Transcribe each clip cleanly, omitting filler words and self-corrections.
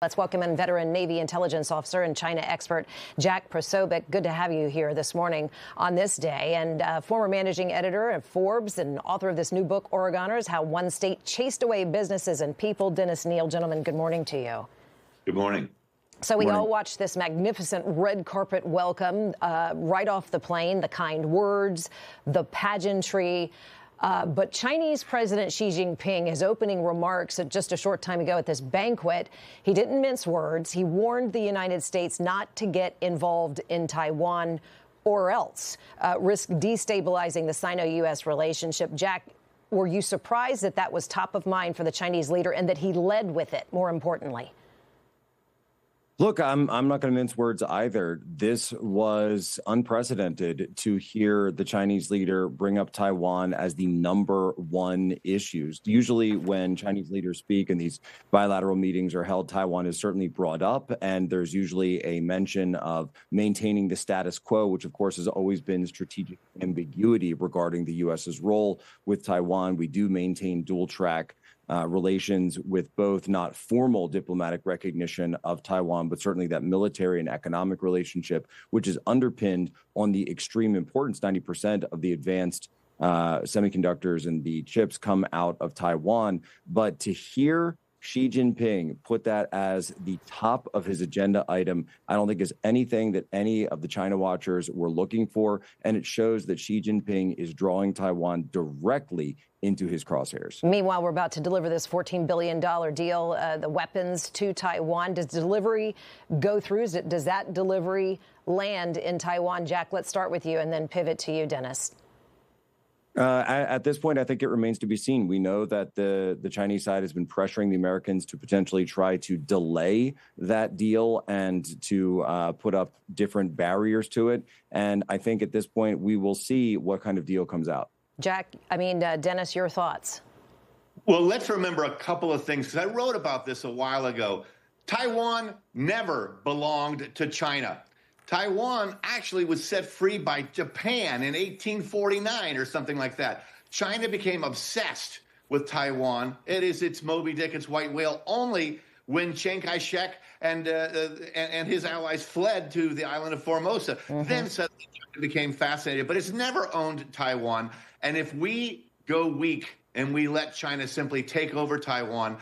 Let's welcome in veteran Navy intelligence officer and China expert Jack Posobiec. Good to have you here this morning on this day. And former managing editor of Forbes and author of this new book, Oregoners, How One State Chased Away Businesses and People. Dennis Neal, gentlemen, good morning to you. Good morning. So we all watched this magnificent red carpet welcome right off the plane, the kind words, the pageantry. But Chinese President Xi Jinping, his opening remarks just a short time ago at this banquet, he didn't mince words. He warned the United States not to get involved in Taiwan or else risk destabilizing the Sino-U.S. relationship. Jack, were you surprised that that was top of mind for the Chinese leader and that he led with it, more importantly? Look, I'm not going to mince words either. This was unprecedented to hear the Chinese leader bring up Taiwan as the number one issues. Usually when Chinese leaders speak and these bilateral meetings are held, Taiwan is certainly brought up, and there's usually a mention of maintaining the status quo, which of course has always been strategic ambiguity regarding the U.S.'s role with Taiwan. We do maintain dual track relations with both not formal diplomatic recognition of Taiwan, but certainly that military and economic relationship, which is underpinned on the extreme importance. 90% of the advanced semiconductors and the chips come out of Taiwan. But to hear Xi Jinping put that as the top of his agenda item, I don't think is anything that any of the China watchers were looking for. And it shows that Xi Jinping is drawing Taiwan directly into his crosshairs. Meanwhile, we're about to deliver this $14 billion deal, the weapons to Taiwan. Does delivery go through? Does that delivery land in Taiwan? Jack, let's start with you and then pivot to you, Dennis. At this point, I think it remains to be seen. We know that the Chinese side has been pressuring the Americans to potentially try to delay that deal and to put up different barriers to it. And I think at this point, we will see what kind of deal comes out. Jack, Dennis, your thoughts? Well, let's remember a couple of things, because I wrote about this a while ago. Taiwan never belonged to China. Taiwan actually was set free by Japan in 1849 or something like that. China became obsessed with Taiwan. It is its Moby Dick, its white whale, only when Chiang Kai-shek and his allies fled to the island of Formosa. Then suddenly China became fascinated, but it's never owned Taiwan. And if we go weak and we let China simply take over Taiwan,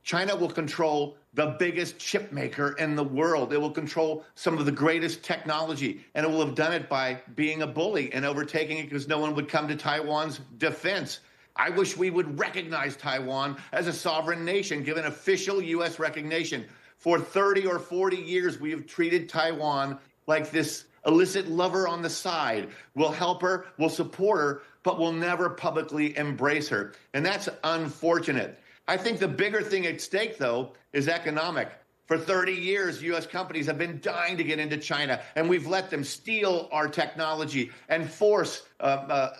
China will control the biggest chip maker in the world. It will control some of the greatest technology, and it will have done it by being a bully and overtaking it because no one would come to Taiwan's defense. I wish we would recognize Taiwan as a sovereign nation, give an official U.S. recognition. For 30 or 40 years, we have treated Taiwan like this illicit lover on the side. We'll help her, we'll support her, but we'll never publicly embrace her. And that's unfortunate. I think the bigger thing at stake, though, is economic. For 30 years, U.S. companies have been dying to get into China, and we've let them steal our technology and force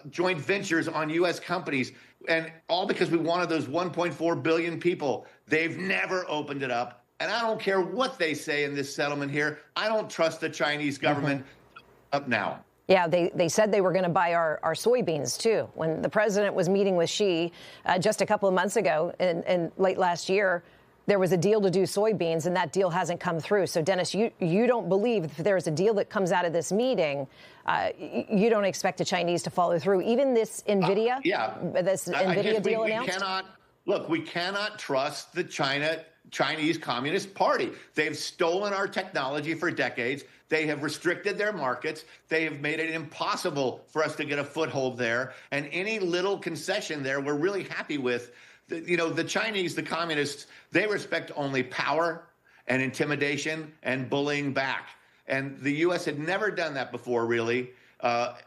joint ventures on U.S. companies, and all because we wanted those 1.4 billion people. They've never opened it up, and I don't care what they say in this settlement here. I don't trust the Chinese government up now. Yeah, they said they were going to buy our soybeans, too. When the president was meeting with Xi just a couple of months ago in late last year, there was a deal to do soybeans, and that deal hasn't come through. So, Dennis, you don't believe if there's a deal that comes out of this meeting, you don't expect the Chinese to follow through. Even this NVIDIA, NVIDIA deal announced? We cannot trust the Chinese Communist Party. They've stolen our technology for decades. They have restricted their markets. They have made it impossible for us to get a foothold there. And any little concession there, we're really happy with. The Chinese, the communists, they respect only power and intimidation and bullying back. And the U.S. had never done that before, really,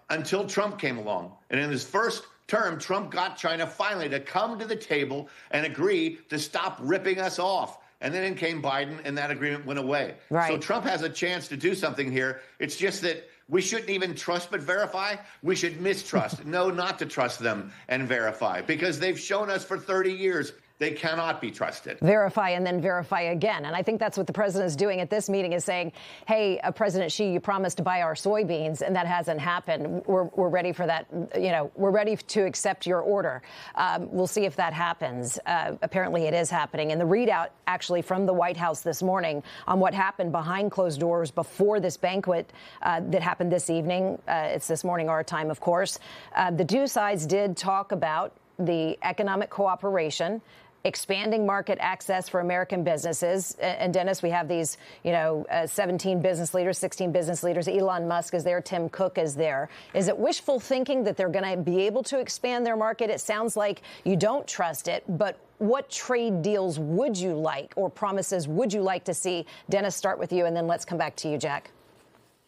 until Trump came along. And in his first term, Trump got China finally to come to the table and agree to stop ripping us off. And then in came Biden, and that agreement went away. Right. So Trump has a chance to do something here. It's just that we shouldn't even trust but verify. We should mistrust, know not to trust them and verify, because they've shown us for 30 years They cannot be trusted. Verify and then verify again. And I think that's what the president is doing at this meeting, is saying, hey, President Xi, you promised to buy our soybeans, and that hasn't happened. We're ready for that. You know, we're ready to accept your order. We'll see if that happens. Apparently it is happening. And the readout actually from the White House this morning on what happened behind closed doors before this banquet that happened this evening. It's this morning, our time, of course. The two sides did talk about the economic cooperation, expanding market access for American businesses. And Dennis, we have these, 17 business leaders, 16 business leaders. Elon Musk is there. Tim Cook is there. Is it wishful thinking that they're going to be able to expand their market? It sounds like you don't trust it, but what trade deals would you like, or promises would you like to see? Dennis, start with you, and then let's come back to you, Jack.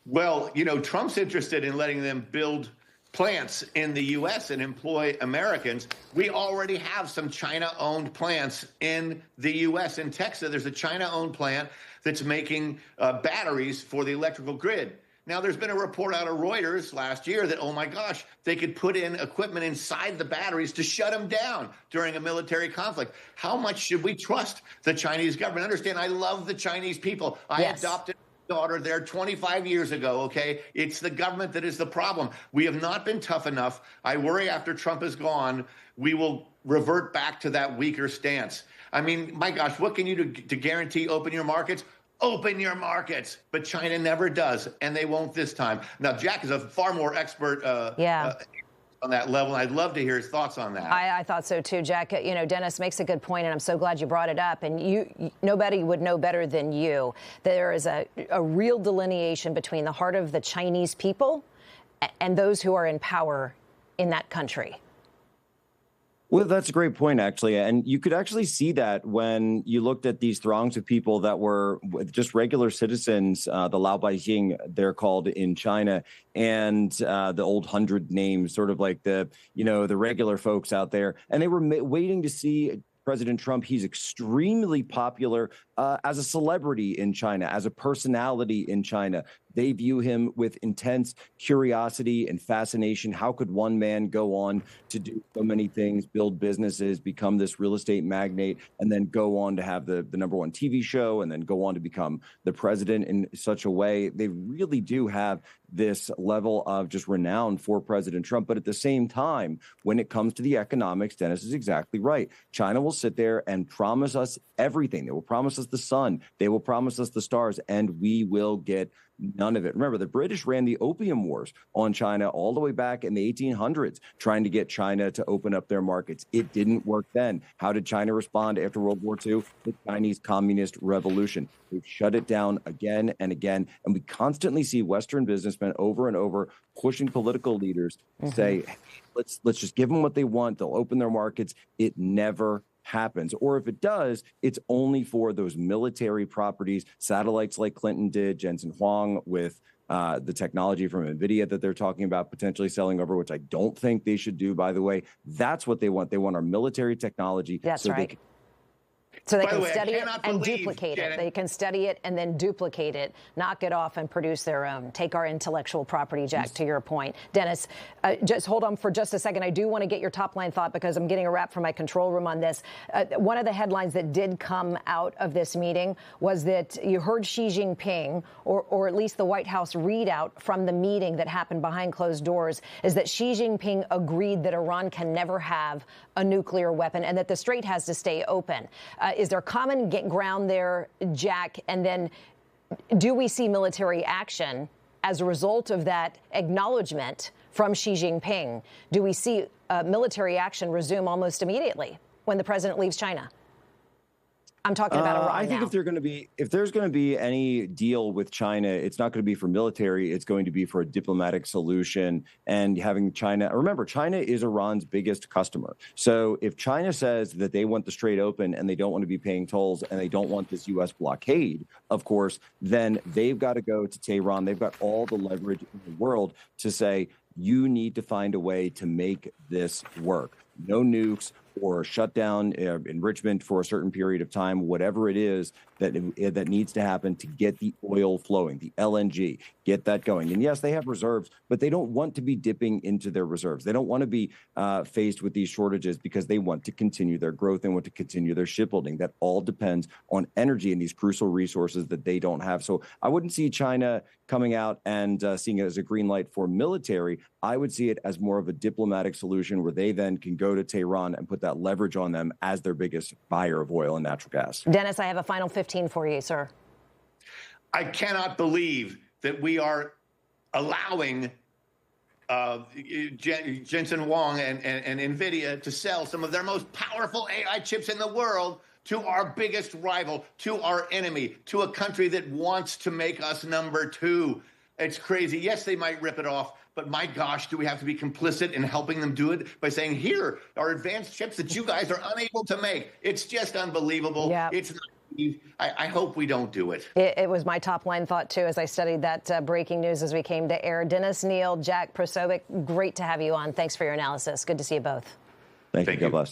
Well, Trump's interested in letting them build plants in the U.S. and employ Americans. We already have some China-owned plants in the U.S. In Texas, there's a China-owned plant that's making batteries for the electrical grid. Now, there's been a report out of Reuters last year that, oh my gosh, they could put in equipment inside the batteries to shut them down during a military conflict. How much should we trust the Chinese government? Understand, I love the Chinese people. I adopted daughter there 25 years ago, okay? It's the government that is the problem. We have not been tough enough. I worry after Trump is gone, we will revert back to that weaker stance. I mean, my gosh, what can you do to guarantee open your markets? Open your markets. But China never does, and they won't this time. Now, Jack is a far more expert on that level. I'd love to hear his thoughts on that. I thought so too, Jack. Dennis makes a good point, and I'm so glad you brought it up. And nobody would know better than you. There is a real delineation between the heart of the Chinese people and those who are in power in that country. Well, that's a great point, actually. And you could actually see that when you looked at these throngs of people that were just regular citizens, the Lao Baixing, they're called in China, and the old 100 names, sort of like the regular folks out there. And they were waiting to see President Trump. He's extremely popular as a celebrity in China, as a personality in China. They view him with intense curiosity and fascination. How could one man go on to do so many things, build businesses, become this real estate magnate, and then go on to have the number one TV show, and then go on to become the president in such a way? They really do have this level of just renown for President Trump. But at the same time, when it comes to the economics, Dennis is exactly right. China will sit there and promise us everything. They will promise us the sun. They will promise us the stars, and we will get none of it. Remember, the British ran the Opium Wars on China all the way back in the 1800s, trying to get China to open up their markets. It didn't work then. How did China respond after World War II? The Chinese Communist Revolution. They've shut it down again and again. And we constantly see Western businessmen over and over pushing political leaders to say, hey, let's just give them what they want. They'll open their markets. It never happens. Or if it does, it's only for those military properties, satellites like Clinton did, Jensen Huang with the technology from NVIDIA that they're talking about potentially selling over, which I don't think they should do, by the way. That's what they want. They want our military technology. That's so right. So they can way, study it and duplicate it. They can study it and then duplicate it, knock it off and produce their own. Take our intellectual property, Jack, to your point. Dennis, just hold on for just a second. I do want to get your top line thought because I'm getting a wrap from my control room on this. One of the headlines that did come out of this meeting was that you heard Xi Jinping, or at least the White House readout from the meeting that happened behind closed doors, is that Xi Jinping agreed that Iran can never have a nuclear weapon and that the strait has to stay open. Is there common ground there, Jack? And then do we see military action as a result of that acknowledgement from Xi Jinping? Do we see military action resume almost immediately when the president leaves China? I'm talking about Iran I think now. if there's going to be any deal with China, it's not going to be for military. It's going to be for a diplomatic solution and having China. Remember, China is Iran's biggest customer. So if China says that they want the strait open and they don't want to be paying tolls and they don't want this U.S. blockade, of course, then they've got to go to Tehran. They've got all the leverage in the world to say, you need to find a way to make this work. No nukes, or shut down enrichment for a certain period of time, whatever it is that needs to happen to get the oil flowing, the LNG, get that going. And yes, they have reserves, but they don't want to be dipping into their reserves. They don't want to be faced with these shortages because they want to continue their growth and want to continue their shipbuilding. That all depends on energy and these crucial resources that they don't have. So I wouldn't see China coming out and seeing it as a green light for military. I would see it as more of a diplomatic solution where they then can go to Tehran and put that leverage on them as their biggest buyer of oil and natural gas. Dennis, I have a final 15 for you, sir. I cannot believe that we are allowing Jensen Huang and NVIDIA to sell some of their most powerful AI chips in the world to our biggest rival, to our enemy, to a country that wants to make us number two. It's crazy. Yes, they might rip it off, but my gosh, do we have to be complicit in helping them do it by saying, here are advanced chips that you guys are unable to make? It's just unbelievable. Yeah. It's not. I hope we don't do it. It was my top line thought, too, as I studied that breaking news as we came to air. Dennis, Neil, Jack Posobiec, great to have you on. Thanks for your analysis. Good to see you both. Thank you. God bless.